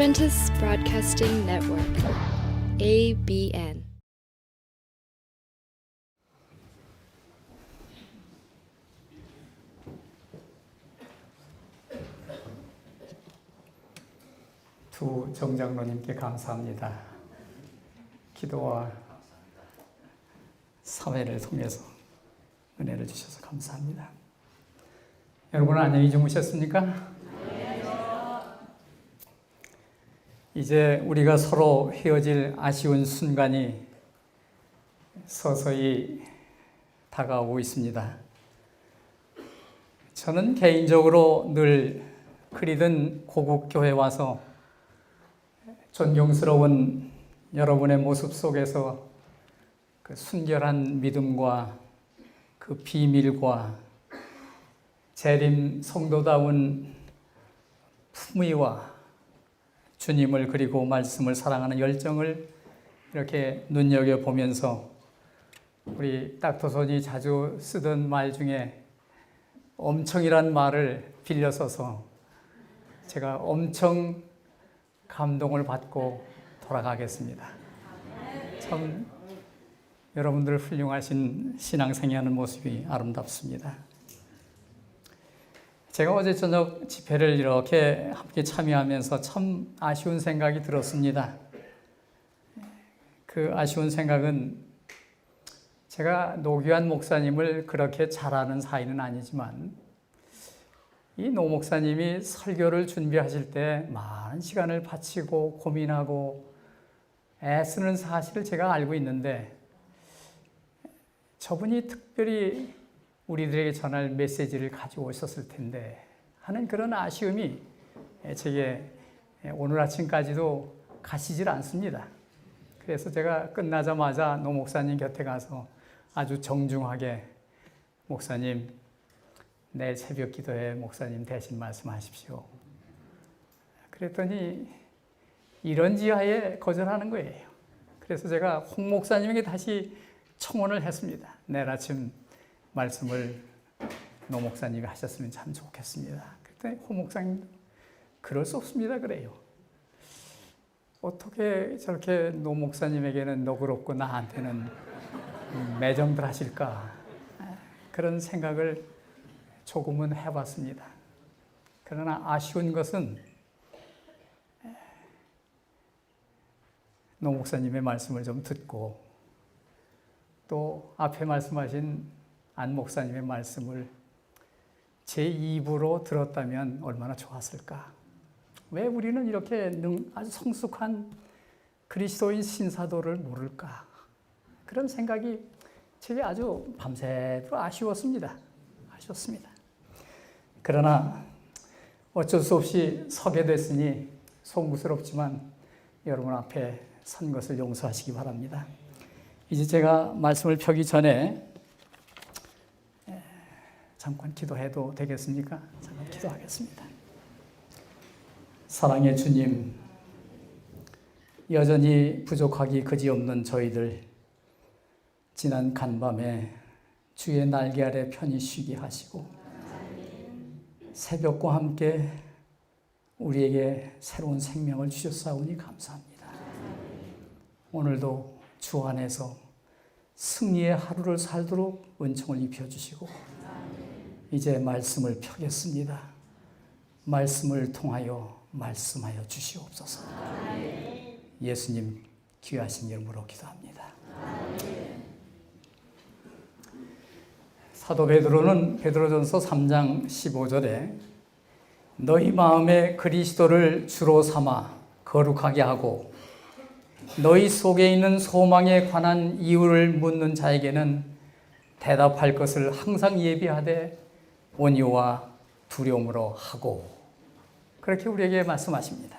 Adventist Broadcasting Network, ABN. 두 정장로님께 감사합니다. 기도와 사회를 통해서 은혜를 주셔서 감사합니다. 여러분은 안녕히 주무셨습니까? 이제 우리가 서로 헤어질 아쉬운 순간이 서서히 다가오고 있습니다. 저는 개인적으로 늘 그리던 고국교회 와서 존경스러운 여러분의 모습 속에서 그 순결한 믿음과 그 비밀과 재림 성도다운 품위와 주님을 그리고 말씀을 사랑하는 열정을 이렇게 눈여겨보면서 우리 딱토손이 자주 쓰던 말 중에 엄청이란 말을 빌려서서 제가 엄청 감동을 받고 돌아가겠습니다. 참 여러분들 훌륭하신 신앙생활하는 모습이 아름답습니다. 제가 어제 저녁 집회를 이렇게 함께 참여하면서 참 아쉬운 생각이 들었습니다. 그 아쉬운 생각은 제가 노규환 목사님을 그렇게 잘 아는 사이는 아니지만 이 노 목사님이 설교를 준비하실 때 많은 시간을 바치고 고민하고 애쓰는 사실을 제가 알고 있는데 저분이 특별히 우리들에게 전할 메시지를 가지고 오셨을 텐데 하는 그런 아쉬움이 제게 오늘 아침까지도 가시질 않습니다. 그래서 제가 끝나자마자 노 목사님 곁에 가서 아주 정중하게 목사님, 내일 새벽 기도에 목사님 대신 말씀하십시오. 그랬더니 이런 지하에 거절하는 거예요. 그래서 제가 홍 목사님에게 다시 청원을 했습니다. 내일 아침 말씀을 노 목사님이 하셨으면 참 좋겠습니다. 그랬더니 홍 목사님도 그럴 수 없습니다 그래요. 어떻게 저렇게 노 목사님에게는 너그럽고 나한테는 매정들 하실까 그런 생각을 조금은 해봤습니다. 그러나 아쉬운 것은 노 목사님의 말씀을 좀 듣고 또 앞에 말씀하신 안 목사님의 말씀을 제 입으로 들었다면 얼마나 좋았을까. 왜 우리는 이렇게 아주 성숙한 그리스도인 신사도를 모를까. 그런 생각이 제게 아주 밤새도록 아쉬웠습니다. 그러나 어쩔 수 없이 서게 됐으니 송구스럽지만 여러분 앞에 선 것을 용서하시기 바랍니다. 이제 제가 말씀을 펴기 전에 잠깐 기도해도 되겠습니까? 잠깐 기도하겠습니다. 사랑의 주님, 여전히 부족하기 그지없는 저희들 지난 간밤에 주의 날개 아래 편히 쉬게 하시고 새벽과 함께 우리에게 새로운 생명을 주셨사오니 감사합니다. 오늘도 주 안에서 승리의 하루를 살도록 은총을 입혀주시고 이제 말씀을 펴겠습니다. 말씀을 통하여 말씀하여 주시옵소서. 예수님 귀하신 이름으로 기도합니다. 사도 베드로는 베드로전서 3장 15절에 너희 마음에 그리스도를 주로 삼아 거룩하게 하고 너희 속에 있는 소망에 관한 이유를 묻는 자에게는 대답할 것을 항상 예비하되 온유와 두려움으로 하고 그렇게 우리에게 말씀하십니다.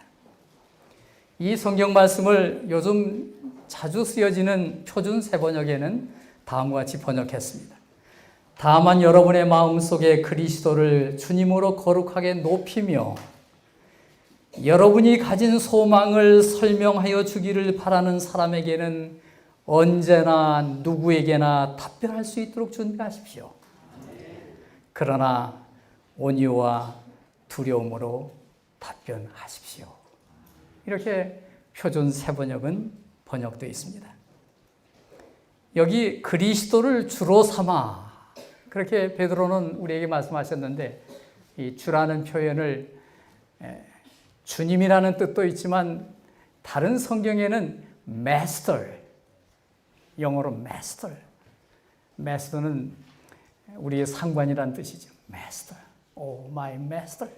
이 성경 말씀을 요즘 자주 쓰여지는 표준 세번역에는 다음과 같이 번역했습니다. 다만 여러분의 마음속에 그리스도를 주님으로 거룩하게 높이며 여러분이 가진 소망을 설명하여 주기를 바라는 사람에게는 언제나 누구에게나 답변할 수 있도록 준비하십시오. 그러나 온유와 두려움으로 답변하십시오. 이렇게 표준 세번역은 번역되어 있습니다. 여기 그리스도를 주로 삼아 그렇게 베드로는 우리에게 말씀하셨는데 이 주라는 표현을 주님이라는 뜻도 있지만 다른 성경에는 master, 영어로 master, master는 우리의 상관이라는 뜻이죠. master, oh my master.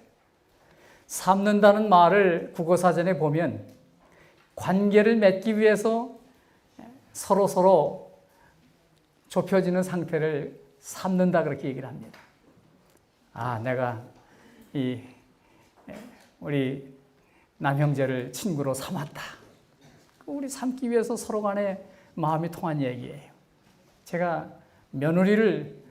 삼는다는 말을 국어사전에 보면 관계를 맺기 위해서 서로 좁혀지는 상태를 삼는다 그렇게 얘기를 합니다. 아, 내가 우리 남형제를 친구로 삼았다. 우리 삼기 위해서 서로 간에 마음이 통한 얘기예요. 제가 며느리를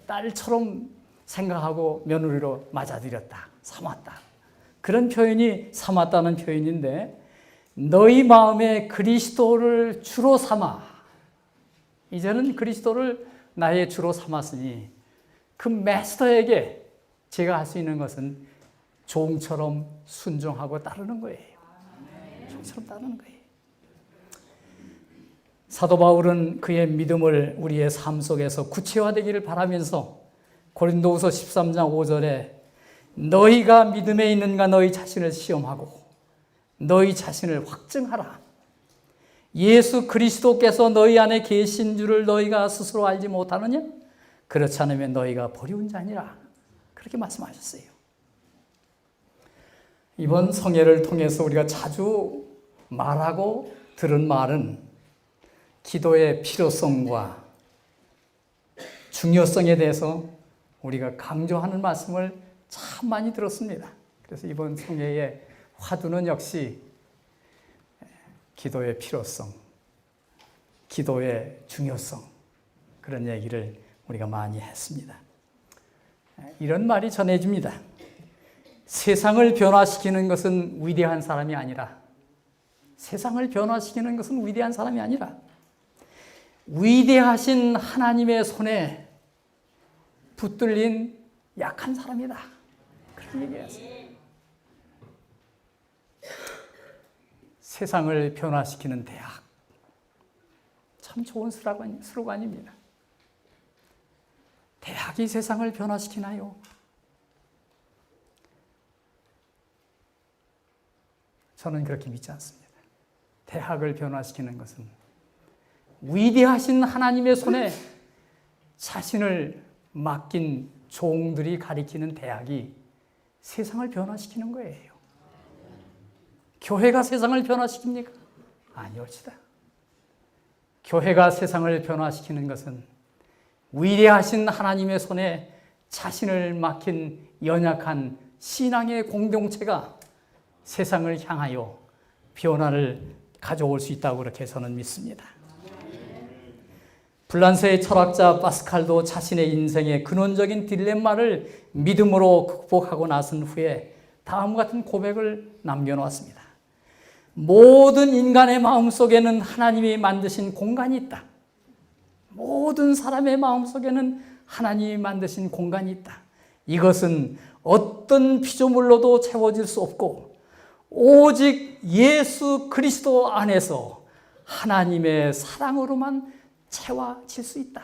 딸처럼 생각하고 며느리로 맞아들였다. 삼았다. 그런 표현이 삼았다는 표현인데 너희 마음에 그리스도를 주로 삼아 이제는 그리스도를 나의 주로 삼았으니 그 마스터에게 제가 할 수 있는 것은 종처럼 순종하고 따르는 거예요. 종처럼 따르는 거예요. 사도 바울은 그의 믿음을 우리의 삶 속에서 구체화되기를 바라면서 고린도후서 13장 5절에 너희가 믿음에 있는가 너희 자신을 시험하고 너희 자신을 확증하라. 예수 그리스도께서 너희 안에 계신 줄을 너희가 스스로 알지 못하느냐? 그렇지 않으면 너희가 버리운 자니라. 그렇게 말씀하셨어요. 이번 성회를 통해서 우리가 자주 말하고 들은 말은 기도의 필요성과 중요성에 대해서 우리가 강조하는 말씀을 참 많이 들었습니다. 그래서 이번 성회의 화두는 역시 기도의 필요성, 기도의 중요성 그런 얘기를 우리가 많이 했습니다. 이런 말이 전해집니다. 세상을 변화시키는 것은 위대한 사람이 아니라 세상을 변화시키는 것은 위대한 사람이 아니라 위대하신 하나님의 손에 붙들린 약한 사람이다. 그렇게 얘기했어요. 세상을 변화시키는 대학. 참 좋은 슬로건입니다. 대학이 세상을 변화시키나요? 저는 그렇게 믿지 않습니다. 대학을 변화시키는 것은 위대하신 하나님의 손에 자신을 맡긴 종들이 가리키는 대학이 세상을 변화시키는 거예요. 교회가 세상을 변화시킵니까? 아니올지다. 교회가 세상을 변화시키는 것은 위대하신 하나님의 손에 자신을 맡긴 연약한 신앙의 공동체가 세상을 향하여 변화를 가져올 수 있다고 그렇게 저는 믿습니다. 불란서의 철학자 파스칼도 자신의 인생의 근원적인 딜레마를 믿음으로 극복하고 나선 후에 다음과 같은 고백을 남겨놓았습니다. 모든 인간의 마음속에는 하나님이 만드신 공간이 있다. 모든 사람의 마음속에는 하나님이 만드신 공간이 있다. 이것은 어떤 피조물로도 채워질 수 없고 오직 예수 그리스도 안에서 하나님의 사랑으로만 채워질 수 있다.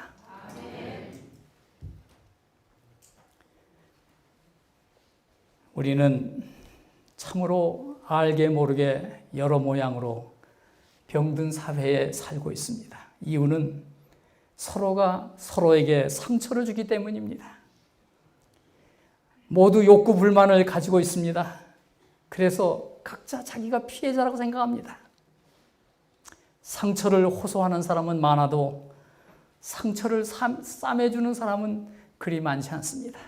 우리는 참으로 알게 모르게 여러 모양으로 병든 사회에 살고 있습니다. 이유는 서로가 서로에게 상처를 주기 때문입니다. 모두 욕구 불만을 가지고 있습니다. 그래서 각자 자기가 피해자라고 생각합니다. 상처를 호소하는 사람은 많아도 상처를 싸매주는 사람은 그리 많지 않습니다.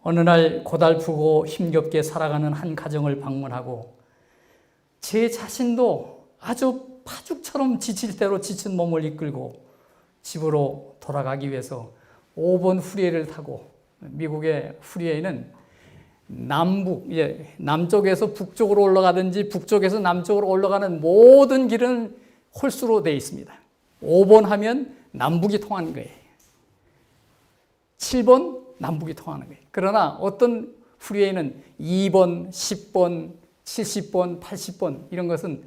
어느 날 고달프고 힘겹게 살아가는 한 가정을 방문하고 제 자신도 아주 파죽처럼 지칠 대로 지친 몸을 이끌고 집으로 돌아가기 위해서 5번 후리에를 타고 미국의 후리에는 남쪽에서 북쪽으로 올라가든지 북쪽에서 남쪽으로 올라가는 모든 길은 홀수로 되어 있습니다. 5번 하면 남북이 통하는 거예요. 7번 남북이 통하는 거예요. 그러나 어떤 후리에는 2번, 10번, 70번, 80번 이런 것은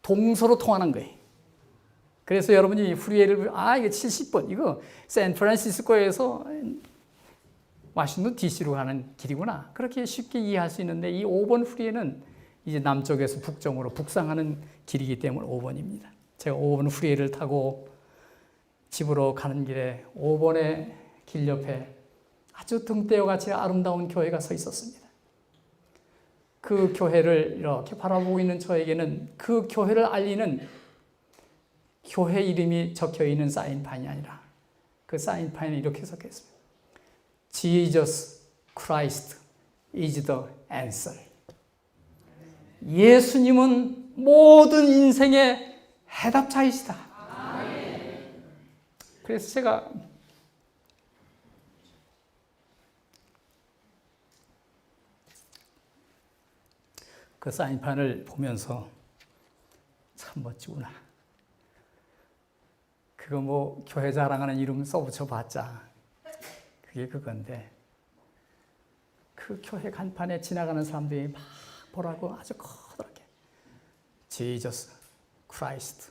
동서로 통하는 거예요. 그래서 여러분이 프리웨이를 이게 70번 이거 샌프란시스코에서 워싱턴 DC로 가는 길이구나. 그렇게 쉽게 이해할 수 있는데 이 5번 프리웨이는 이제 남쪽에서 북쪽으로 북상하는 길이기 때문에 5번입니다. 제가 5번 프리웨이를 타고 집으로 가는 길에 5번의 길 옆에 아주 등대와 같이 아름다운 교회가 서 있었습니다. 그 교회를 이렇게 바라보고 있는 저에게는 그 교회를 알리는 교회 이름이 적혀 있는 사인판이 아니라 그 사인판에 이렇게 적혀 있습니다. Jesus Christ is the answer. 예수님은 모든 인생의 해답자이시다. 그래서 제가 그 사인판을 보면서 참 멋지구나. 그거 뭐 교회 자랑하는 이름 써붙여 봤자 그게 그건데 그 교회 간판에 지나가는 사람들이 막 보라고 아주 커다랗게 Jesus Christ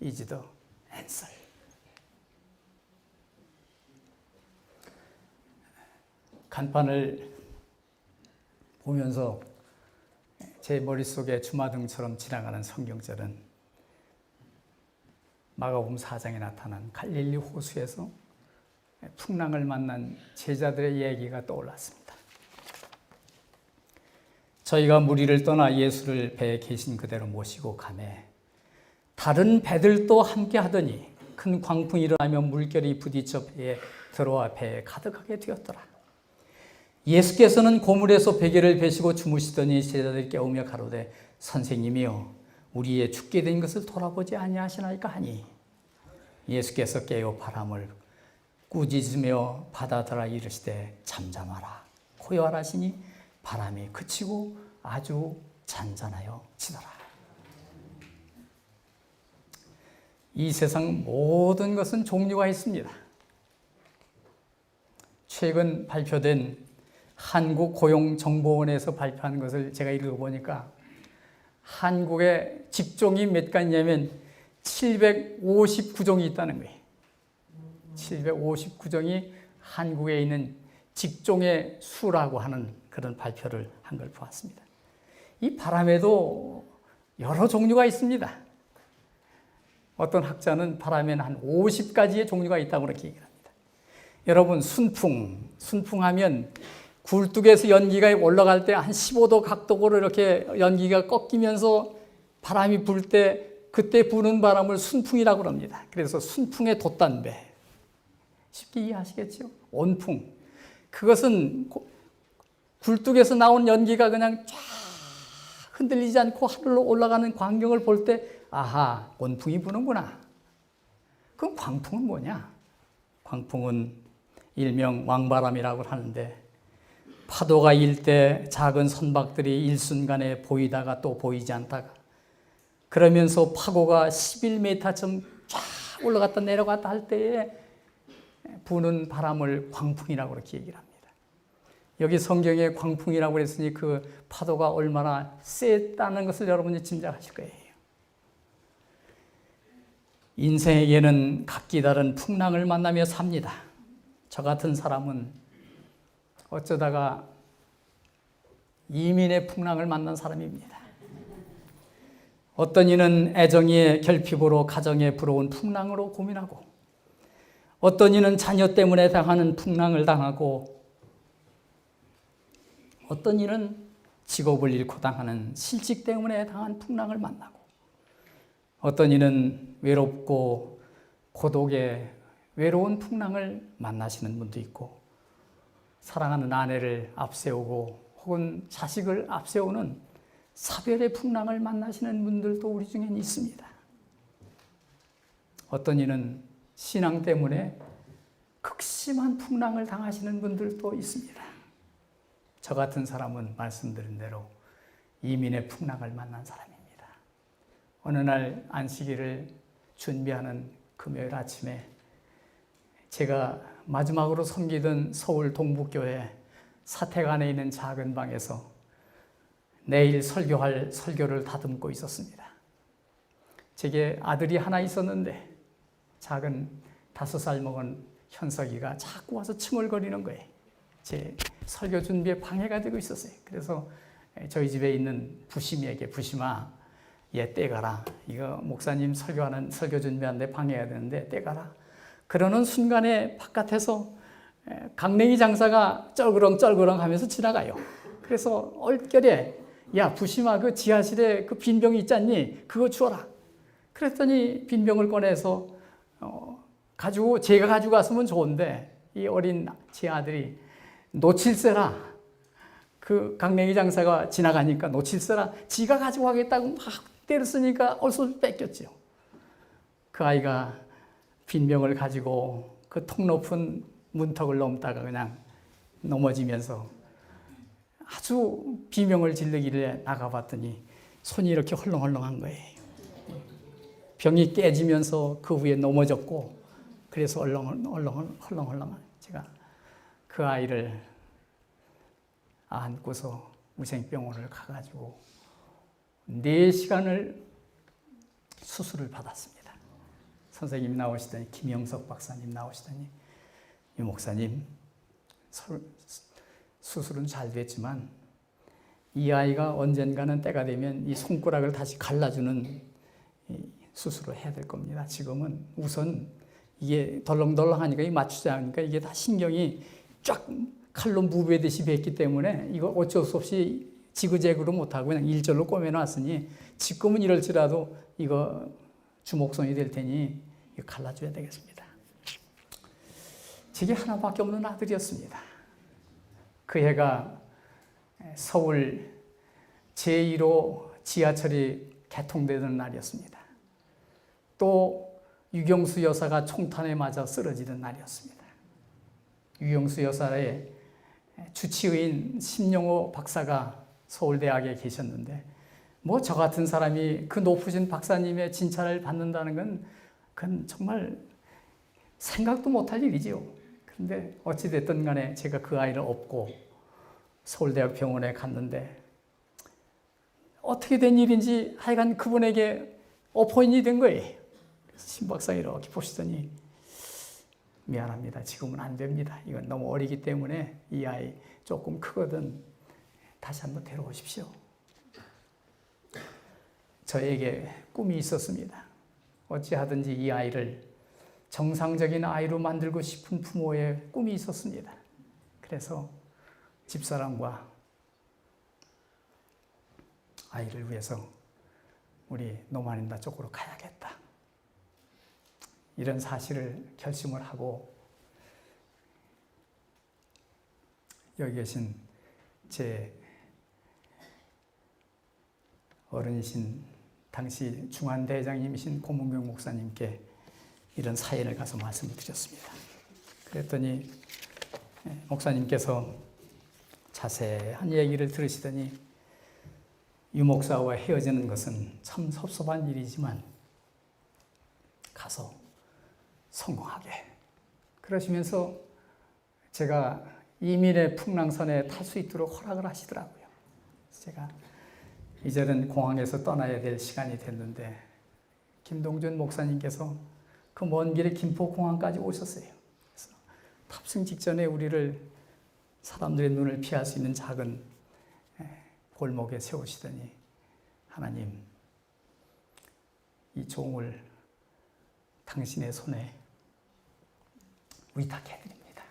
is the answer. 간판을 보면서 제 머릿속에 주마등처럼 지나가는 성경절은 마가복음 4장에 나타난 갈릴리 호수에서 풍랑을 만난 제자들의 얘기가 떠올랐습니다. 저희가 무리를 떠나 예수를 배에 계신 그대로 모시고 가매 다른 배들도 함께 하더니 큰 광풍이 일어나며 물결이 부딪혀 배에 들어와 배에 가득하게 되었더라. 예수께서는 고물에서 베개를 베시고 주무시더니 제자들이 깨우며 가로되 선생님이여 우리의 죽게 된 것을 돌아보지 아니하시나이까 하니 예수께서 깨어 바람을 꾸짖으며 바다더라 이르시되 잠잠하라 고요하라시니 바람이 그치고 아주 잔잔하여 지더라. 이 세상 모든 것은 종류가 있습니다. 최근 발표된 한국고용정보원에서 발표한 것을 제가 읽어보니까 한국의 직종이 몇 가지냐면 759종이 있다는 거예요. 759종이 한국에 있는 직종의 수라고 하는 그런 발표를 한 걸 보았습니다. 이 바람에도 여러 종류가 있습니다. 어떤 학자는 바람에는 한 50가지의 종류가 있다고 그렇게 얘기를 합니다. 여러분 순풍하면 굴뚝에서 연기가 올라갈 때 한 15도 각도로 이렇게 연기가 꺾이면서 바람이 불 때 그때 부는 바람을 순풍이라고 합니다. 그래서 순풍의 돛담배. 쉽게 이해하시겠죠? 온풍. 그것은 굴뚝에서 나온 연기가 그냥 쫙 흔들리지 않고 하늘로 올라가는 광경을 볼 때 아하, 온풍이 부는구나. 그럼 광풍은 뭐냐? 광풍은 일명 왕바람이라고 하는데 파도가 일 때 작은 선박들이 일순간에 보이다가 또 보이지 않다가 그러면서 파고가 11m쯤 쫙 올라갔다 내려갔다 할 때에 부는 바람을 광풍이라고 그렇게 얘기를 합니다. 여기 성경에 광풍이라고 했으니 그 파도가 얼마나 셌다는 것을 여러분이 짐작하실 거예요. 인생에게는 각기 다른 풍랑을 만나며 삽니다. 저 같은 사람은 어쩌다가 이민의 풍랑을 만난 사람입니다. 어떤 이는 애정의 결핍으로 가정에 불어온 풍랑으로 고민하고 어떤 이는 자녀 때문에 당하는 풍랑을 당하고 어떤 이는 직업을 잃고 당하는 실직 때문에 당한 풍랑을 만나고 어떤 이는 외롭고 고독의 외로운 풍랑을 만나시는 분도 있고 사랑하는 아내를 앞세우고 혹은 자식을 앞세우는 사별의 풍랑을 만나시는 분들도 우리 중에는 있습니다. 어떤 이는 신앙 때문에 극심한 풍랑을 당하시는 분들도 있습니다. 저 같은 사람은 말씀드린 대로 이민의 풍랑을 만난 사람입니다. 어느 날 안식일을 준비하는 금요일 아침에 제가 마지막으로 섬기던 서울 동북교회 사택 안에 있는 작은 방에서 내일 설교할 설교를 다듬고 있었습니다. 제게 아들이 하나 있었는데 작은 5살 먹은 현석이가 자꾸 와서 칭얼거리는 거예요. 제 설교 준비에 방해가 되고 있었어요. 그래서 저희 집에 있는 부심이에게, 부심아, 얘 떼가라. 이거 목사님 설교 준비하는데 방해가 되는데 떼가라. 그러는 순간에 바깥에서 강냉이 장사가 쩔그렁 하면서 지나가요. 그래서 얼결에 야, 부심아, 그 지하실에 그 빈병이 있지 않니? 그거 주워라. 그랬더니 빈병을 꺼내서 제가 가지고 갔으면 좋은데 이 어린 제 아들이 놓칠세라. 그 강냉이 장사가 지나가니까 놓칠세라. 지가 가지고 가겠다고 막 때렸으니까 얼쏘 뺏겼죠. 그 아이가 빈병을 가지고 그 통 높은 문턱을 넘다가 그냥 넘어지면서 아주 비명을 지르길래 나가봤더니 손이 이렇게 헐렁헐렁한 거예요. 병이 깨지면서 그 위에 넘어졌고, 그래서 헐렁헐렁한 제가 그 아이를 안고서 우생병원을 가가지고 4시간을 수술을 받았습니다. 선생님이 나오시더니, 김영석 박사님 나오시더니, 이 목사님, 수술은 잘 됐지만 이 아이가 언젠가는 때가 되면 이 손가락을 다시 갈라주는 수술을 해야 될 겁니다. 지금은 우선 이게 덜렁덜렁하니까 맞추자 하니까 이게 다 신경이 쫙 칼로 무베듯이 뱄기 때문에 이거 어쩔 수 없이 지그재그로 못하고 그냥 일절로 꼬매놨으니 지금은 이럴지라도 이거 주목성이 될 테니 이거 갈라줘야 되겠습니다. 제게 하나밖에 없는 아들이었습니다. 그 해가 서울 제1호 지하철이 개통되는 날이었습니다. 또 유경수 여사가 총탄에 맞아 쓰러지던 날이었습니다. 유경수 여사의 주치의인 심영호 박사가 서울대학에 계셨는데 뭐 저 같은 사람이 그 높으신 박사님의 진찰을 받는다는 건 그건 정말 생각도 못할 일이지요. 그런데 어찌됐든 간에 제가 그 아이를 업고 서울대학 병원에 갔는데 어떻게 된 일인지 하여간 그분에게 어포인이 된 거예요. 심 박사가 이렇게 보시더니 미안합니다. 지금은 안 됩니다. 이건 너무 어리기 때문에 이 아이 조금 크거든 다시 한번 데려오십시오. 저에게 꿈이 있었습니다. 어찌하든지 이 아이를 정상적인 아이로 만들고 싶은 부모의 꿈이 있었습니다. 그래서 집사람과 아이를 위해서 우리 노마린다 쪽으로 가야겠다. 이런 사실을 결심을 하고 여기 계신 제 어른이신 당시 중환대장님이신 고문경 목사님께 이런 사연을 가서 말씀을 드렸습니다. 그랬더니 목사님께서 자세한 얘기를 들으시더니 유 목사와 헤어지는 것은 참 섭섭한 일이지만 가서 성공하게 그러시면서 제가 이민의 풍랑선에 탈 수 있도록 허락을 하시더라고요. 제가 이제는 공항에서 떠나야 될 시간이 됐는데 김동준 목사님께서 그 먼 길에 김포공항까지 오셨어요. 그래서 탑승 직전에 우리를 사람들의 눈을 피할 수 있는 작은 골목에 세우시더니 하나님, 이 종을 당신의 손에 위탁해드립니다.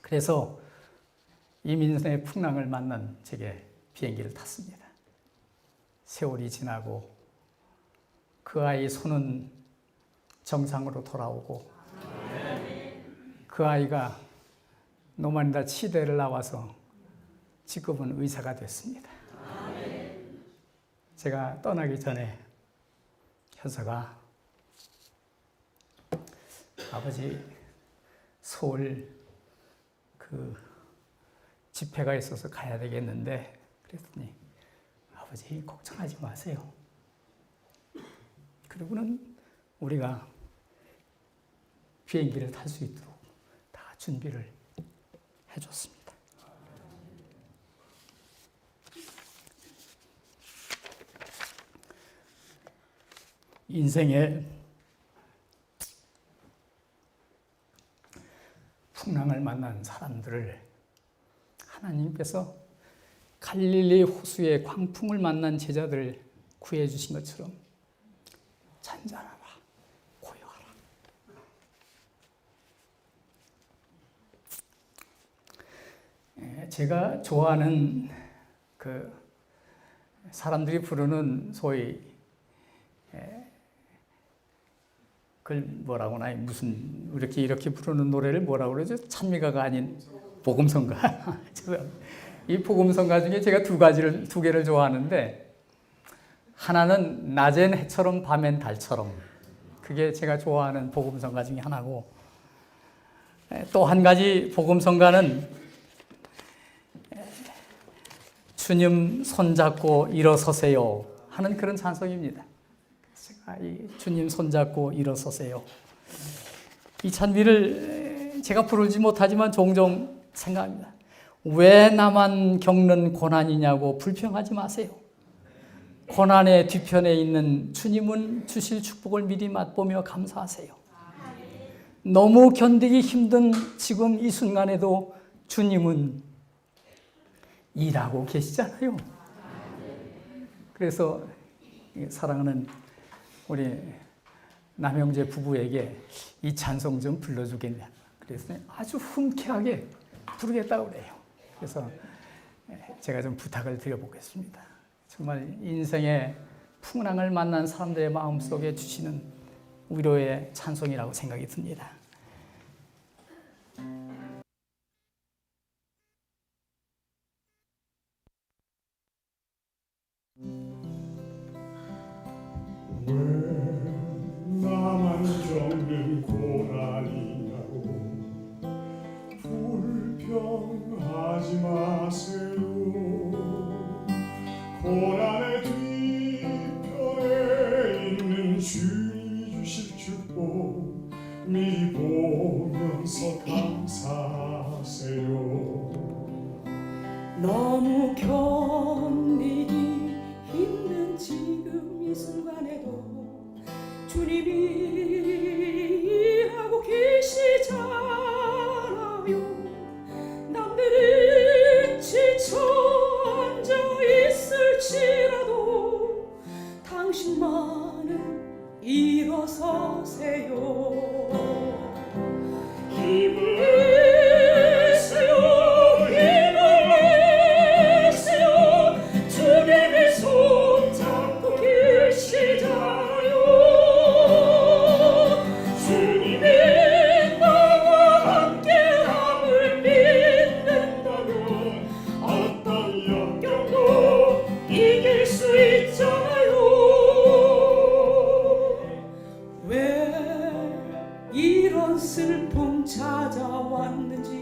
그래서 이민의 풍랑을 만난 제게 비행기를 탔습니다. 세월이 지나고 그 아이 손은 정상으로 돌아오고 그 아이가 노마린다 치대를 나와서 지금은 의사가 됐습니다. 제가 떠나기 전에 현서가 아버지 서울 그 집회가 있어서 가야 되겠는데 그랬더니 아버지 걱정하지 마세요. 그리고는 우리가 비행기를 탈 수 있도록 다 준비를 해줬습니다. 인생의 풍랑을 만난 사람들을 하나님께서 갈릴리 호수의 광풍을 만난 제자들을 구해주신 것처럼 잔잔하라, 고요하라. 제가 좋아하는 그 사람들이 부르는 소위 그걸 뭐라고 하나, 무슨 이렇게 부르는 노래를 뭐라고 그러죠? 찬미가가 아닌 복음성가. 이 복음성가 중에 제가 두 개를 좋아하는데, 하나는 낮엔 해처럼 밤엔 달처럼, 그게 제가 좋아하는 복음성가 중에 하나고, 또 한 가지 복음성가는 주님 손잡고 일어서세요 하는 그런 찬송입니다. 주님 손잡고 일어서세요. 이 찬미를 제가 부르지 못하지만 종종 생각합니다. 왜 나만 겪는 고난이냐고 불평하지 마세요. 고난의 뒤편에 있는 주님은 주실 축복을 미리 맛보며 감사하세요. 너무 견디기 힘든 지금 이 순간에도 주님은 일하고 계시잖아요. 그래서 사랑하는 우리 남형제 부부에게 이 찬송 좀 불러주겠냐. 그래서 아주 흔쾌하게 부르겠다고 그래요. 그래서 제가 좀 부탁을 드려보겠습니다. 정말 인생의 풍랑을 만난 사람들의 마음속에 주시는 위로의 찬송이라고 생각이 듭니다. 왜 나만 겪는 고난이냐고 불평하지 마세요. 고난의 뒤편에 있는 주님이 주실 축복 미리 보면서 감사하세요. 너무 견디기 힘든 지금 이 순간에도 주님이 일하고 계시잖아요. 남들은 지쳐 앉아 있을지라도 당신만은 일어서세요. 힘을 내세요, 힘을 내세요. 주님이 손잡고 계시잖아요. 주님이 나와 함께함을 믿는다면 어떤 역경도 이길 수 있잖아요. 왜 이런 슬픔 찾아왔는지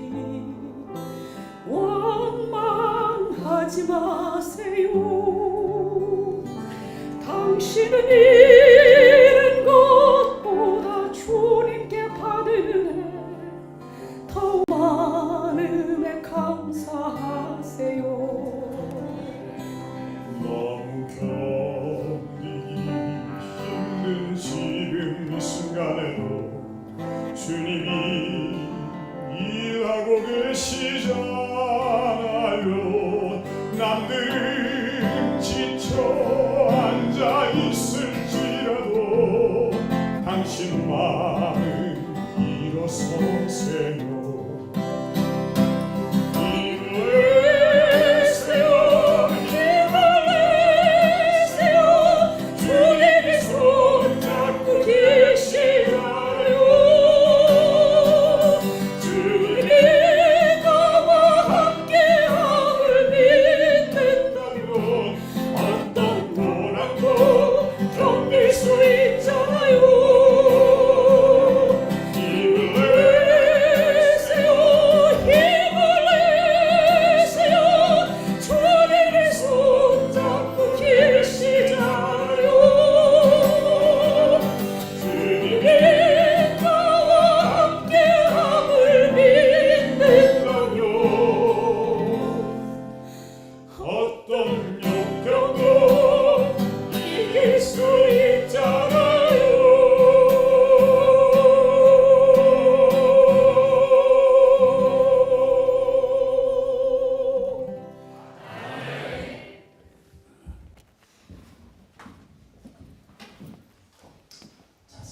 원망하지 마세요. 당신은 잃은 것보다 주님께 받은 애 더 많음에 감사하세요. 너무 견디기 힘든 지금 이 순간에도 주님이 일하고 계시잖아요. 남들은 지쳐 앉아 있을지라도 당신만은 일어서세요. 수 있잖아요.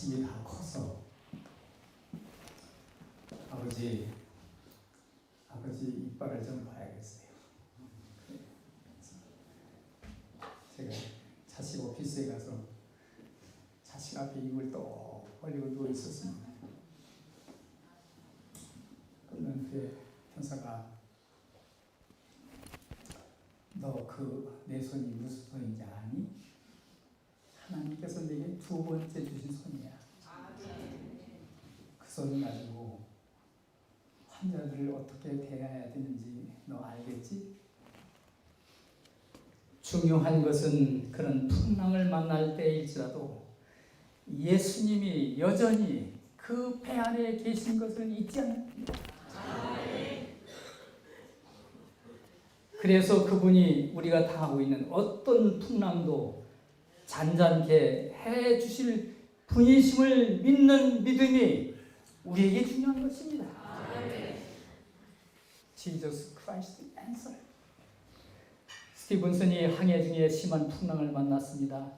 자식이 다 커서 아버지 이빨을 좀 봐야겠어요. 제가 자식 오피스에 가서 자식 앞에 입을 떡 벌리고 누워 있었습니다. 끝난 후에 형사가 너 내 손이 무슨 손인지 아니? 하나님께서 내게 2번째 주신 손이야. 그 손을 가지고 환자들을 어떻게 대해야 되는지 너 알겠지? 중요한 것은 그런 풍랑을 만날 때일지라도 예수님이 여전히 그 배 안에 계신 것을 잊지 않습니다. 그래서 그분이 우리가 당하고 있는 어떤 풍랑도 잔잔케 해 주실 분이심을 믿는 믿음이 우리에게 중요한 것입니다. Jesus Christ answer. 스티븐슨이 항해 중에 심한 풍랑을 만났습니다.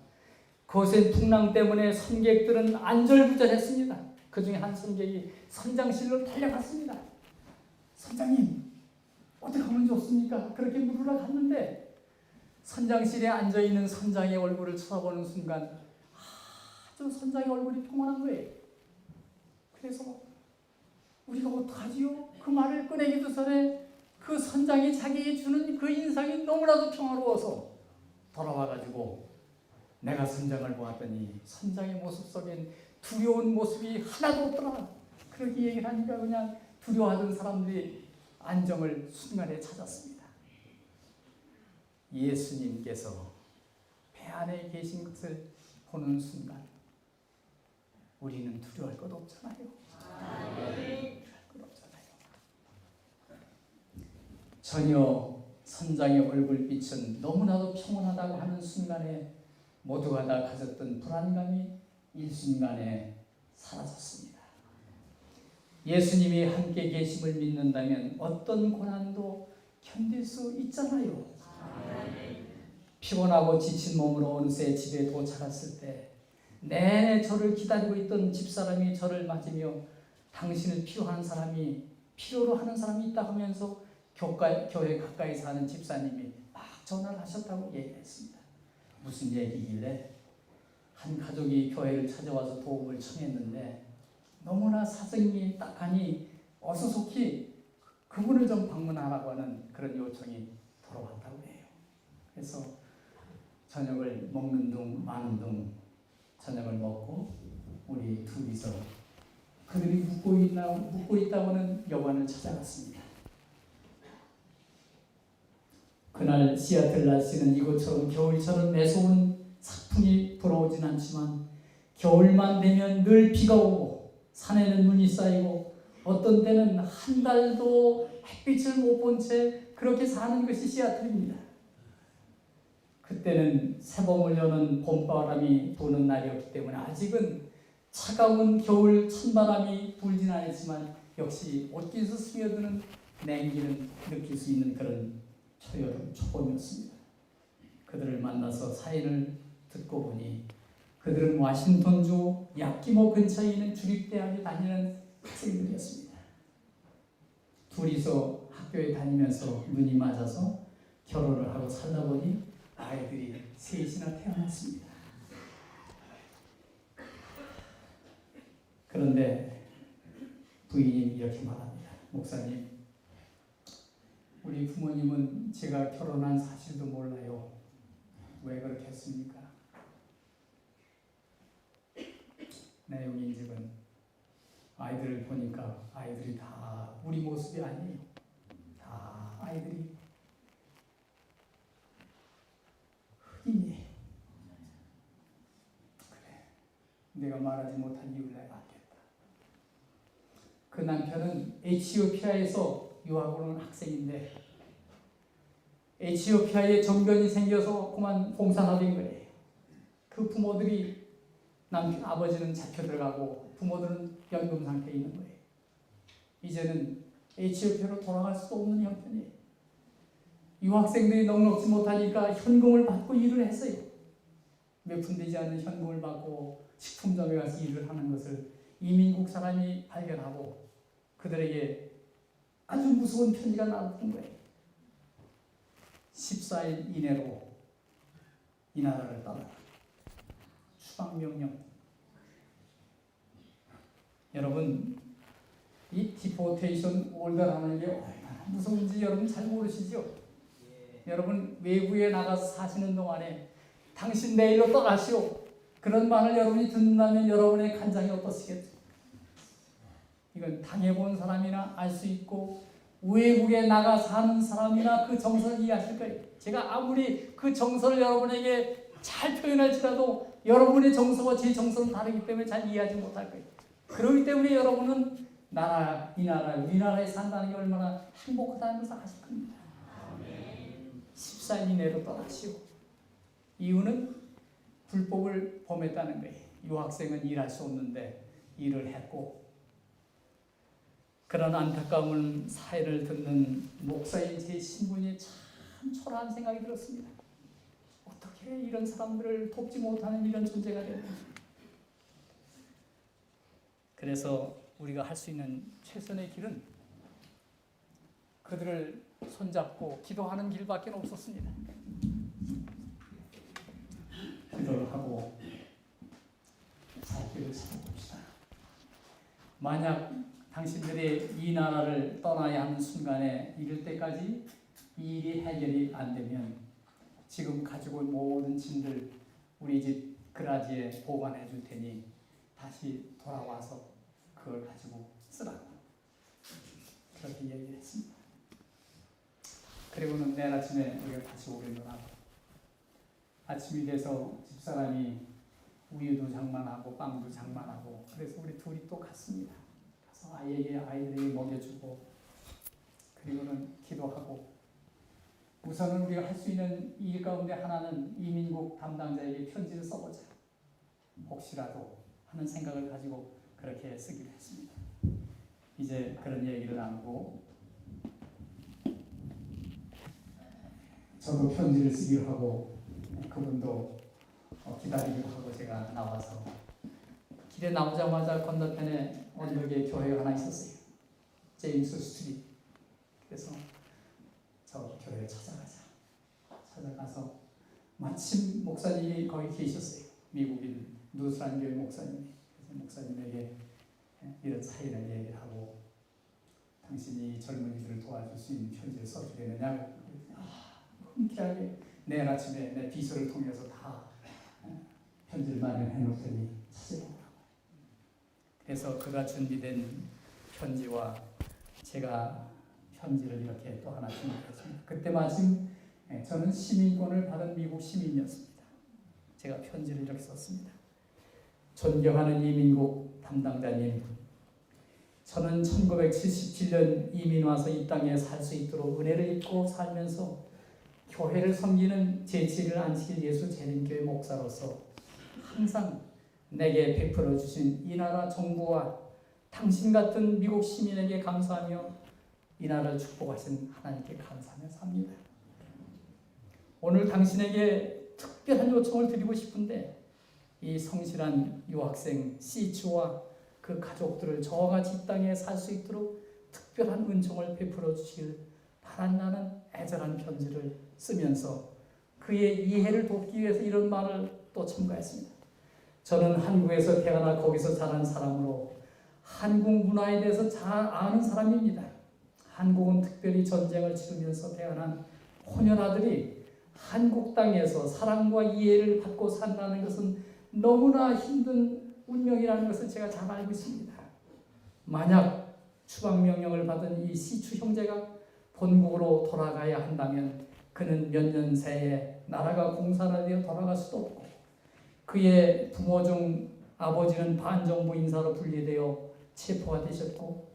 거센 풍랑 때문에 선객들은 안절부절했습니다. 그 중에 한 선객이 선장실로 달려갔습니다. 선장님, 어떻게 하면 좋습니까? 그렇게 물으러 갔는데 선장실에 앉아있는 선장의 얼굴을 쳐다보는 순간 아주 선장의 얼굴이 평온한 거예요. 그래서 우리가 어떡하지요? 그 말을 꺼내기도 전에 그 선장이 자기에게 주는 그 인상이 너무나도 평화로워서 돌아와가지고 내가 선장을 보았더니 선장의 모습 속엔 두려운 모습이 하나도 없더라. 그렇게 얘기를 하니까 그냥 두려워하던 사람들이 안정을 순간에 찾았습니다. 예수님께서 배 안에 계신 것을 보는 순간 우리는 두려워할 것 없잖아요. 두려워할 것 없잖아요. 전혀 선장의 얼굴빛은 너무나도 평온하다고 하는 순간에 모두가 다 가졌던 불안감이 일순간에 사라졌습니다. 예수님이 함께 계심을 믿는다면 어떤 고난도 견딜 수 있잖아요. 피곤하고 지친 몸으로 어느새 집에 도착했을 때 내내 저를 기다리고 있던 집사람이 저를 맞으며 당신을 필요로 하는 사람이 있다 하면서 교회 가까이 사는 집사님이 막 전화를 하셨다고 얘기했습니다. 무슨 얘기길래 한 가족이 교회를 찾아와서 도움을 청했는데 너무나 사정이 딱하니 어서 속히 그분을 좀 방문하라고 하는 그런 요청이 돌아왔다고 해요. 그래서 저녁을 먹는 둥 마는 둥 저녁을 먹고 우리 둘이서 그들이 묵고 있다고는 여관을 찾아갔습니다. 그날 시애틀 날씨는 이곳처럼 겨울처럼 매서운 사풍이 불어오진 않지만 겨울만 되면 늘 비가 오고 산에는 눈이 쌓이고 어떤 때는 한 달도 햇빛을 못 본 채 그렇게 사는 것이 시애틀입니다. 그때는 새봄을 여는 봄바람이 부는 날이었기 때문에 아직은 차가운 겨울 찬바람이 불진 않았지만 역시 옷깃에서 스며드는 냉기는 느낄 수 있는 그런 초여름 초봄이었습니다. 그들을 만나서 사인을 듣고 보니 그들은 워싱턴주 야키모 근처에 있는 주립대학에 다니는 학생들이었습니다. 둘이서 학교에 다니면서 눈이 맞아서 결혼을 하고 살다 보니 아이들이 셋이나 태어났습니다. 그런데 부인이 이렇게 말합니다. 목사님, 우리 부모님은 제가 결혼한 사실도 몰라요. 왜 그렇게 했습니까? 내 용인집은 아이들을 보니까 아이들이 다 우리 모습이 아니에요. 다 아이들이 흑인이에요. 그래, 내가 말하지 못한 이유를 내가 알겠다. 그 남편은 에티오피아에서 유학을 온 학생인데 에티오피아에 정변이 생겨서 그만 공산화된 거예요. 그 부모들이 아버지는 잡혀 들어가고 부모들은 연금 상태에 있는 거예요. 이제는 에티오피아로 돌아갈 수도 없는 형편이에요. 유학생들이 넉넉지 못하니까 현금을 받고 일을 했어요. 몇 푼 되지 않는 현금을 받고 식품점에 가서 일을 하는 것을 이민국 사람이 발견하고 그들에게 아주 무서운 편지가 나왔던 거예요. 14일 이내로 이 나라를 떠나라. 추방명령. 여러분, 이 디포테이션 올더라는 게 얼마나 무서운지 여러분 잘 모르시죠? 여러분 외부에 나가서 사시는 동안에 당신 내일로 떠나시오. 그런 말을 여러분이 듣는다면 여러분의 간장이 어떻시겠죠? 이건 당해본 사람이나 알 수 있고 외국에 나가 사는 사람이나 그 정서를 이해하실 거예요. 제가 아무리 그 정서를 여러분에게 잘 표현할지라도 여러분의 정서와 제 정서는 다르기 때문에 잘 이해하지 못할 거예요. 그렇기 때문에 여러분은 이 나라, 우리나라에 산다는 게 얼마나 행복하다는 것을 아실 겁니다. 14일 이내로 떠나시오. 이유는 불법을 범했다는 거예요. 유학생은 일할 수 없는데 일을 했고, 그런 안타까운 사회를 듣는 목사인 제 신분이 참 초라한 생각이 들었습니다. 어떻게 이런 사람들을 돕지 못하는 이런 존재가 되는지. 그래서 우리가 할 수 있는 최선의 길은 그들을 손잡고 기도하는 길밖에 없었습니다. 기도를 하고 살 길을 찾아봅시다. 만약 당신들이 이 나라를 떠나야 하는 순간에 이를 때까지 이 일이 해결이 안 되면 지금 가지고 온 모든 짐들 우리 집 그라지에 보관해 줄 테니 다시 돌아와서 그걸 가지고 쓰라고 그렇게 얘기를 했습니다. 그리고는 내일 아침에 우리가 다시 오려느라 아침이 돼서 집사람이 우유도 장만하고 빵도 장만하고 그래서 우리 둘이 또 갔습니다. 가서 아이들에게 먹여주고 그리고는 기도하고 우선은 우리가 할 수 있는 일 가운데 하나는 이민국 담당자에게 편지를 써보자. 혹시라도 하는 생각을 가지고 그렇게 쓰기로 했습니다. 이제 그런 얘기를 나누고 저도 편지를 쓰기로 하고 그분도 기다리기로 하고 제가 나와서 길에 나오자마자 건너편에 언덕에 교회가 하나 있었어요. 제임스 스트리트. 그래서 저 교회에 찾아가서 마침 목사님이 거기 계셨어요. 미국인 누스란 교회 목사님이. 그래서 목사님에게 이런 사연을 얘기를 하고 당신이 젊은이들을 도와줄 수 있는 편지를 써주겠느냐. 흔쾌하게 내일 아침에 내 비서를 통해서 다 편지를 마련해 놓더니 찾아오라고. 그래서 그가 준비된 편지와 제가 편지를 이렇게 또 하나 준비했습니다. 그때 마침 저는 시민권을 받은 미국 시민이었습니다. 제가 편지를 이렇게 썼습니다. 존경하는 이민국 담당자님, 저는 1977년 이민 와서 이 땅에 살 수 있도록 은혜를 입고 살면서 교회를 섬기는 제7일 안식일 예수 재림교회 목사로서 항상 내게 베풀어 주신 이 나라 정부와 당신 같은 미국 시민에게 감사하며 이 나라를 축복하신 하나님께 감사하며 삽니다. 오늘 당신에게 특별한 요청을 드리고 싶은데 이 성실한 유학생 시추와 그 가족들을 저와 같이 이 땅에 살 수 있도록 특별한 은총을 베풀어 주시길 바란다는 애절한 편지를 쓰면서 그의 이해를 돕기 위해서 이런 말을 또 첨가했습니다. 저는 한국에서 태어나 거기서 자란 사람으로 한국 문화에 대해서 잘 아는 사람입니다. 한국은 특별히 전쟁을 치르면서 태어난 혼혈아들이 한국 땅에서 사랑과 이해를 받고 산다는 것은 너무나 힘든 운명이라는 것을 제가 잘 알고 있습니다. 만약 추방명령을 받은 이 시추 형제가 본국으로 돌아가야 한다면 그는 몇 년 새에 나라가 공산화되어 돌아갈 수도 없고 그의 부모 중 아버지는 반정부 인사로 분리되어 체포가 되셨고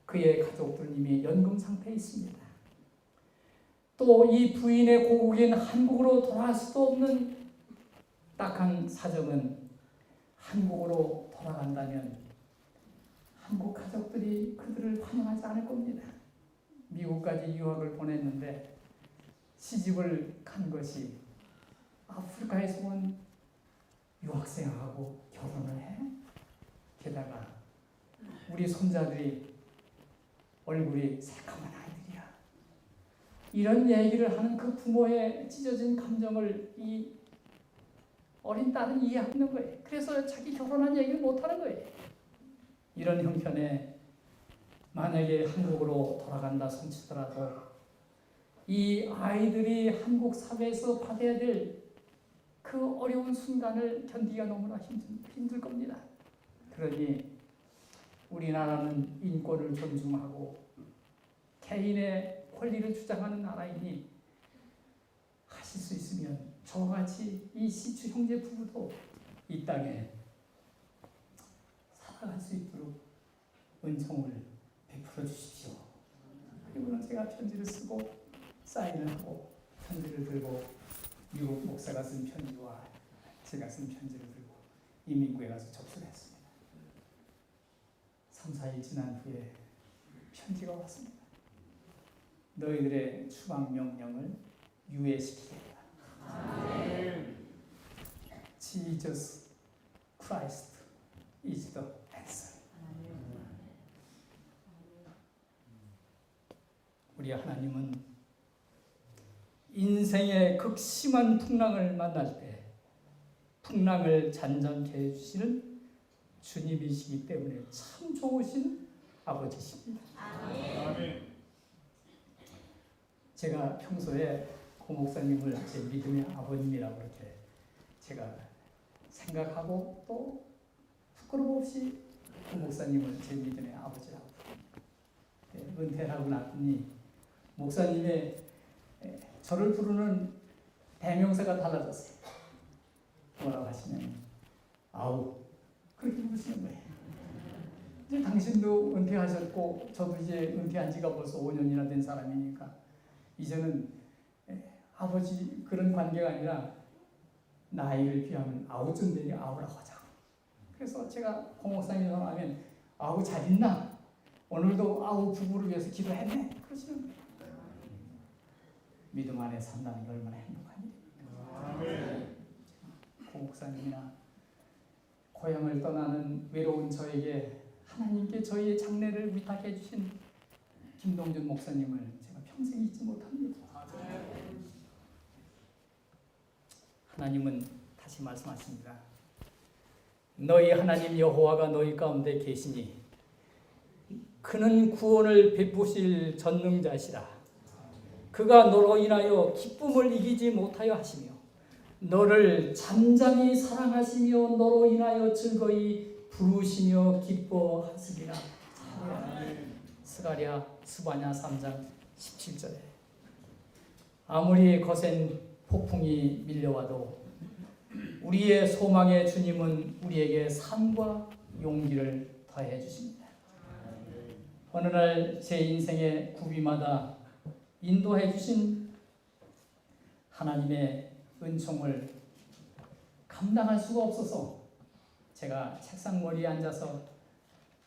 그의 가족들은 이미 연금 상태에 있습니다. 또 이 부인의 고국인 한국으로 돌아갈 수도 없는 딱한 사정은 한국으로 돌아간다면 한국 가족들이 그들을 환영하지 않을 겁니다. 미국까지 유학을 보냈는데 시집을 간 것이 아프리카에서 온 유학생하고 결혼을 해? 게다가 우리 손자들이 얼굴이 새까만 아이들이야. 이런 얘기를 하는 그 부모의 찢어진 감정을 이 어린 딸은 이해하는 거예요. 그래서 자기 결혼한 얘기를 못하는 거예요. 이런 형편에 만약에 한국으로 돌아간다 손치더라도 이 아이들이 한국 사회에서 받아야 될 그 어려운 순간을 견디기가 너무나 힘들 겁니다. 그러니 우리나라는 인권을 존중하고 개인의 권리를 주장하는 나라이니 하실 수 있으면 저같이 이 시추 형제 부부도 이 땅에 살아갈 수 있도록 은총을 베풀어 주십시오. 그리고는 제가 편지를 쓰고 사인을 하고 편지를 들고 미국 목사가 쓴 편지와 제가 쓴 편지를 들고 이민국에 가서 접수를 했습니다. 3, 4일 지난 후에 편지가 왔습니다. 너희들의 추방 명령을 유예시키겠다. Jesus Christ is the answer. 우리 하나님은 인생의 극심한 풍랑을 만날 때 풍랑을 잔잔케 해주시는 주님이시기 때문에 참 좋으신 아버지십니다. 아멘. 제가 평소에 고 목사님을 제 믿음의 아버님이라고 이렇게 제가 생각하고 또 부끄러움 없이 고 목사님을 제 믿음의 아버지라고 은퇴를 하고 났더니 목사님의 저를 부르는 대명사가 달라졌어요. 뭐라고 하시냐면 아우 그렇게 부르시는 거예요. 이제 당신도 은퇴하셨고 저도 이제 은퇴한 지가 벌써 5년이나 된 사람이니까 이제는 아버지 그런 관계가 아니라 나이를 비하면 아우쯤 되니 아우라고 하자고. 그래서 제가 고 목사님이 전화하면 아우 잘 있나? 오늘도 아우 부부를 위해서 기도했네? 그러시는 거예요. 믿음 안에 산다는 게 얼마나 행복한 일입니까? 고 목사님이나 고향을 떠나는 외로운 저에게 하나님께 저희의 장래를 위탁해 주신 김동준 목사님을 제가 평생 잊지 못합니다. 하나님은 다시 말씀하십니다. 너희 하나님 여호와가 너희 가운데 계시니 그는 구원을 베푸실 전능자시라. 그가 너로 인하여 기쁨을 이기지 못하여 하시며 너를 잠잠히 사랑하시며 너로 인하여 즐거이 부르시며 기뻐하시리라. 스가랴 스바냐 3장 17절에 아무리 거센 폭풍이 밀려와도 우리의 소망의 주님은 우리에게 삶과 용기를 더해 주십니다. 어느 날 제 인생의 구비마다 인도해 주신 하나님의 은총을 감당할 수가 없어서 제가 책상 머리에 앉아서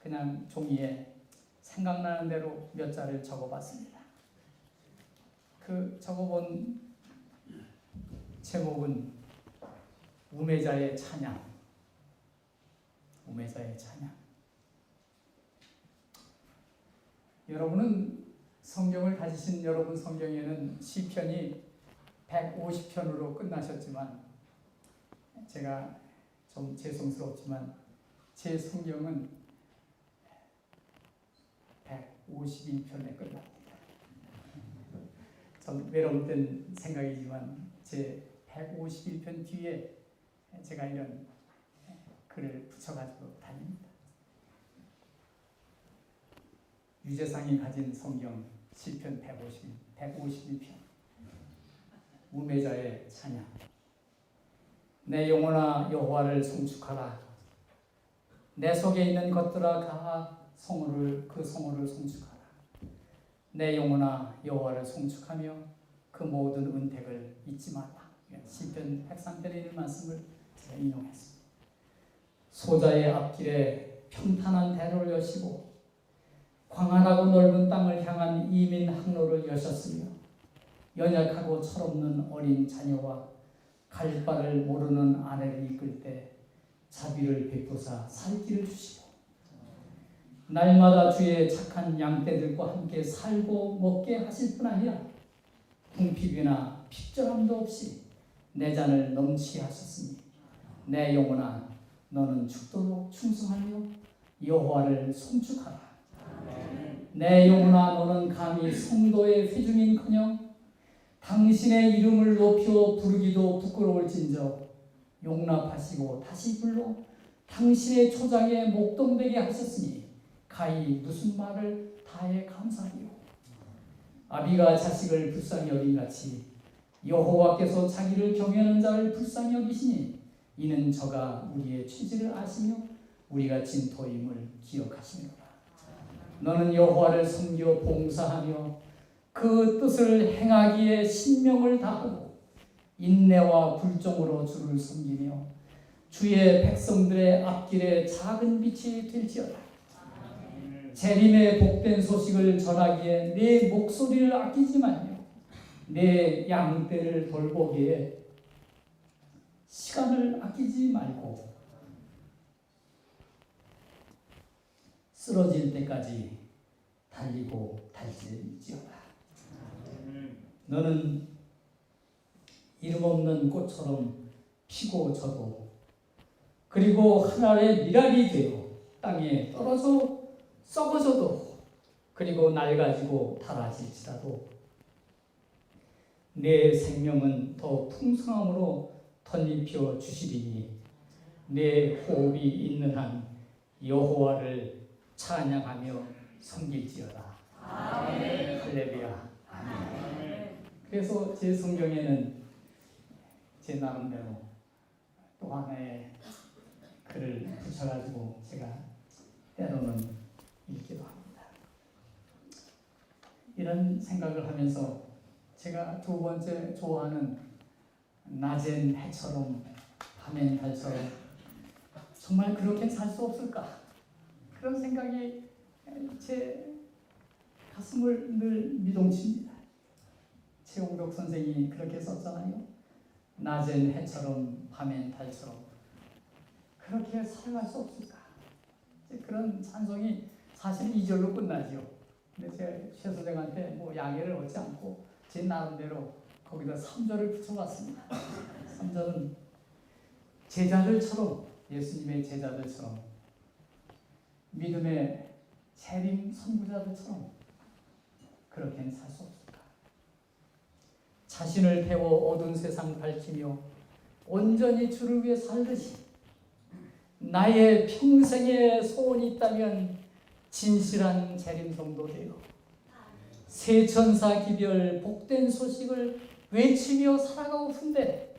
그냥 종이에 생각나는 대로 몇 자를 적어봤습니다. 그 적어본 제목은 우매자의 찬양. 우매자의 찬양. 여러분은 성경을 가지신 여러분 성경에는 시편이 150편으로 끝나셨지만 제가 좀 죄송스럽지만 제 성경은 151편에 끝납니다. 좀 외로운 생각이지만 제 151편 뒤에 제가 이런 글을 붙여가지고 다닙니다. 유재상이 가진 성경 시편 151편 우매자의 찬양. 내 영혼아 여호와를 송축하라. 내 속에 있는 것들아 다 그 성호를 송축하라. 내 영혼아 여호와를 송축하며 그 모든 은택을 잊지 말라. 시편 103편에 있는 말씀을 제가 인용했습니다. 소자의 앞길에 평탄한 대로를 여시고 광활하고 넓은 땅을 향한 이민 항로를 여셨으며 연약하고 철없는 어린 자녀와 갈 바를 모르는 아내를 이끌 때 자비를 베푸사 살 길을 주시고 날마다 주의 착한 양떼들과 함께 살고 먹게 하실 뿐 아니라 궁핍이나 핍절함도 없이 내 잔을 넘치게 하셨으니 내 영혼아 너는 죽도록 충성하며 여호와를 송축하라. 내 영혼아 너는 감히 성도의 회중인커녕 당신의 이름을 높여 부르기도 부끄러울진저 용납하시고 다시 불러 당신의 초장에 목동되게 하셨으니 가히 무슨 말을 다해 감사하리요. 아비가 자식을 불쌍히 여김같이 여호와께서 자기를 경외하는 자를 불쌍히 여기시니 이는 저가 우리의 취지를 아시며 우리가 진토임을 기억하시노라. 너는 여호와를 섬겨 봉사하며 그 뜻을 행하기에 신명을 다하고 인내와 굴종으로 주를 섬기며 주의 백성들의 앞길에 작은 빛이 될지어다. 재림의 복된 소식을 전하기에 내 목소리를 아끼지 말며 내 양떼를 돌보기에 시간을 아끼지 말고 쓰러질 때까지 달리고 달릴지어다. 너는 이름 없는 꽃처럼 피고 져도 그리고 하늘의 미랄이 되어 땅에 떨어져 썩어져도 그리고 낡아지고 닳아질지라도 내 생명은 더 풍성함으로 덧입혀 주시리니 내 호흡이 있는 한 여호와를 찬양하며 섬길지어다. 아멘. 할렐루야. 아멘. 그래서 제 성경에는 제 나름대로 또 하나의 글을 붙여가지고 제가 때로는 읽기도 합니다. 이런 생각을 하면서 제가 두 번째 좋아하는 낮엔 해처럼 밤엔 달처럼 정말 그렇게 살 수 없을까? 그런 생각이 제 가슴을 늘 미동칩니다. 최홍덕 선생이 그렇게 썼잖아요. 낮엔 해처럼 밤엔 달처럼 그렇게 살아갈 수 없을까? 그런 찬송이 사실 2절로 끝나죠. 근데 제가 최 선생한테 뭐 양해를 얻지 않고 제 나름대로 거기다 3절을 붙여봤습니다. 3절은 제자들처럼 예수님의 제자들처럼 믿음의 재림 선구자들처럼 그렇게는 살 수 없을까? 자신을 태워 어두운 세상 밝히며 온전히 주를 위해 살듯이 나의 평생의 소원이 있다면 진실한 재림 성도 되어 새 천사 기별 복된 소식을 외치며 살아가고 싶은데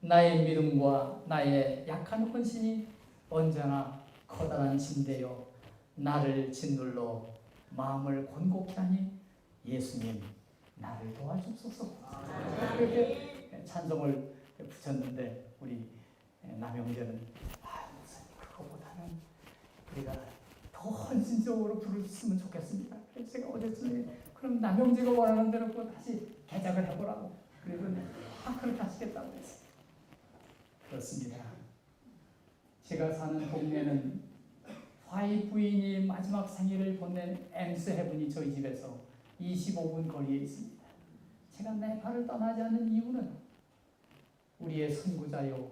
나의 믿음과 나의 약한 헌신이 언제나 커다란 짐되어 나를 짓눌러 마음을 곤곡히 하니 예수님 나를 도와주소서. 그렇게 찬송을 붙였는데 우리 남영재는 목사님 그거보다는 우리가 더 헌신적으로 부르셨으면 좋겠습니다. 그래서 제가 어제쯤에 그럼 남영재가 원하는 대로 그거 다시 개작을 해보라고 그랬더니 그렇게 하시겠다고 했어요. 그렇습니다. 제가 사는 동네는 화이 부인이 마지막 생일을 보낸 엠스 헤븐이 저희 집에서 25분 거리에 있습니다. 제가 네팔을 떠나지 않는 이유는 우리의 선구자요,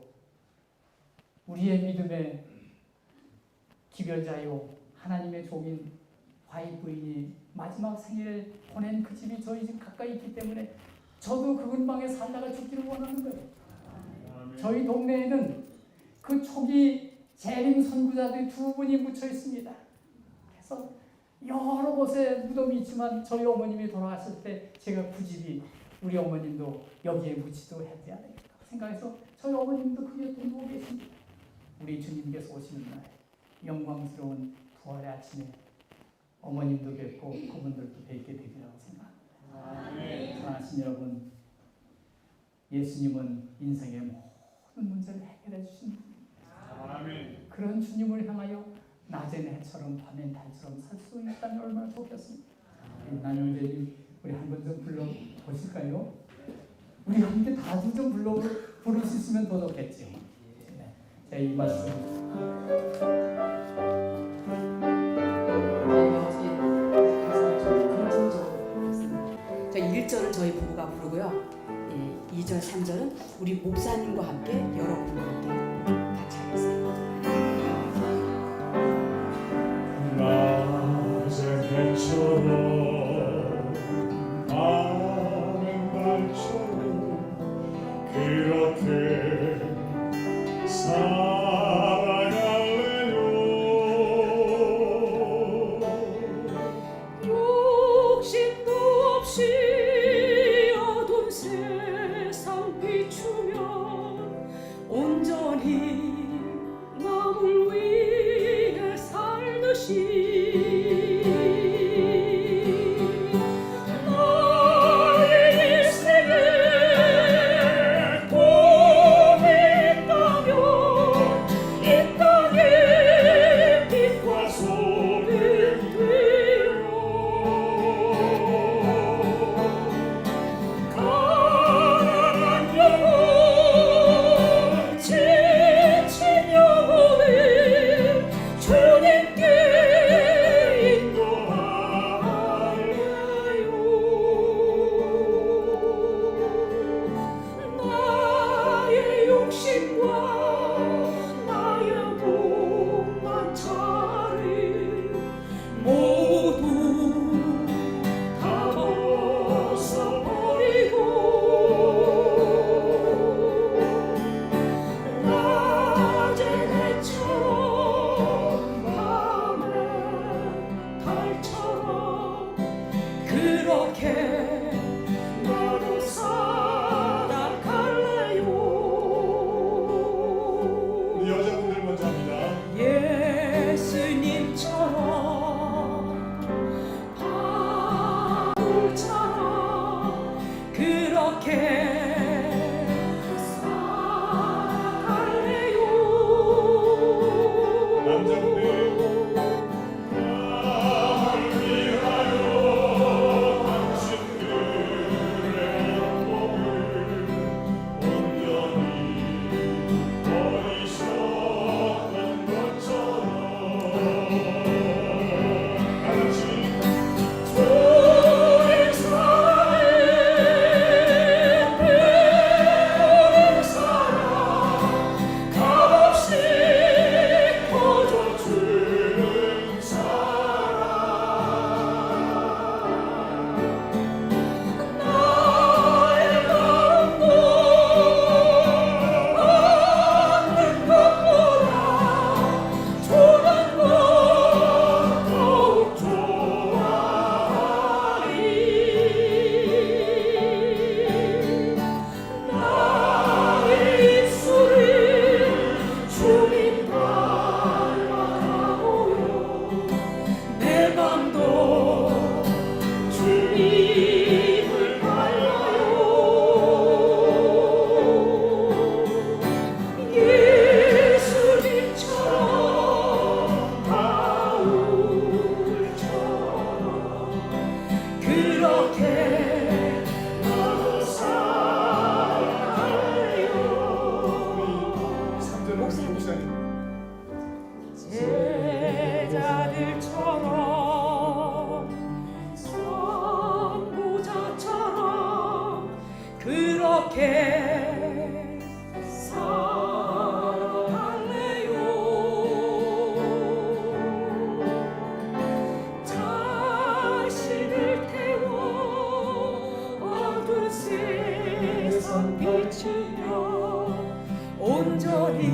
우리의 믿음의 기별자요, 하나님의 종인 화이 부인이 마지막 생일을 보낸 그 집이 저희 집 가까이 있기 때문에 저도 그 근방에 살다가 죽기를 원하는 거예요. 저희 동네에는 그 초기 재림 선구자들이 2분이 묻혀 있습니다. 그래서 여러 곳에 무덤이 있지만 저희 어머님이 돌아가실 때 제가 그 집이 우리 어머님도 여기에 묻히도 해야 되겠다 생각해서 저희 어머님도 그게 돌보고 계십니다. 우리 주님께서 오시는 날 영광스러운 부활의 아침에 어머님도 뵙고 그분들도 뵙게 되리라고 생각합니다. 사랑하신 여러분, 예수님은 인생의 모든 문제를 해결해 주신 분입니다. 그런 주님을 향하여 낮엔 해처럼 밤엔 달처럼 살 수 있다면 얼마나 좋겠습니까? 남영재님 우리 한 번 좀 불러보실까요? 우리 함께 다시 좀 부를 수 있으면 더 좋겠죠. 네. 이 말씀. 저 1절은 저희 부부가 부르고요. 2절, 3절은 우리 목사님과 함께 여러분과 함께 같이 하겠습니다. 낮의 해처럼 많은 달처럼 그렇게 살아갈래요. 욕심도 없이 어두운 세상 비추며 온전히 남을 위해 살듯이 나의 일생에 꿈이 있다면 이 땅에 빛과 소리 되어 가난한 영혼 지친 영혼을 주님께 인도하래요. 나의 욕심과 나의 못난 자를 모두 다 벗어버리고 낮의 해처럼 밤의 달처럼 그렇게 나도 살아갈래요. 우리 여자분들 먼저 합니다. 예수님처럼 바울처럼 그렇게 살아갈래요. 남자분들 나를 위하여 당신들의 몸을 온전히 버리셨던 것처럼 다같이 주의 사랑에 배부른 사랑 값없이 퍼져주는 사랑 나의 마음도 얻는 것보다 주는 것 더욱 좋아하리. 나의 입술이 주님 닮아가오요 내 맘도 주님을 닮아요. 예수님처럼 바울처럼 그렇게 나도 살아갈래요. 3절은 목사님. 제자들처럼 선구자처럼 그렇게 살아갈래요. 자신을 태워 어두운 세상 비추며 온전히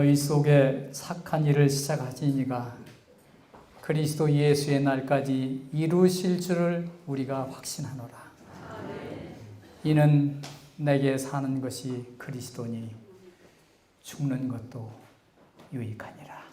너희 속에 착한 일을 시작하신 이가 그리스도 예수의 날까지 이루실 줄을 우리가 확신하노라. 이는 내게 사는 것이 그리스도니 죽는 것도 유익하니라.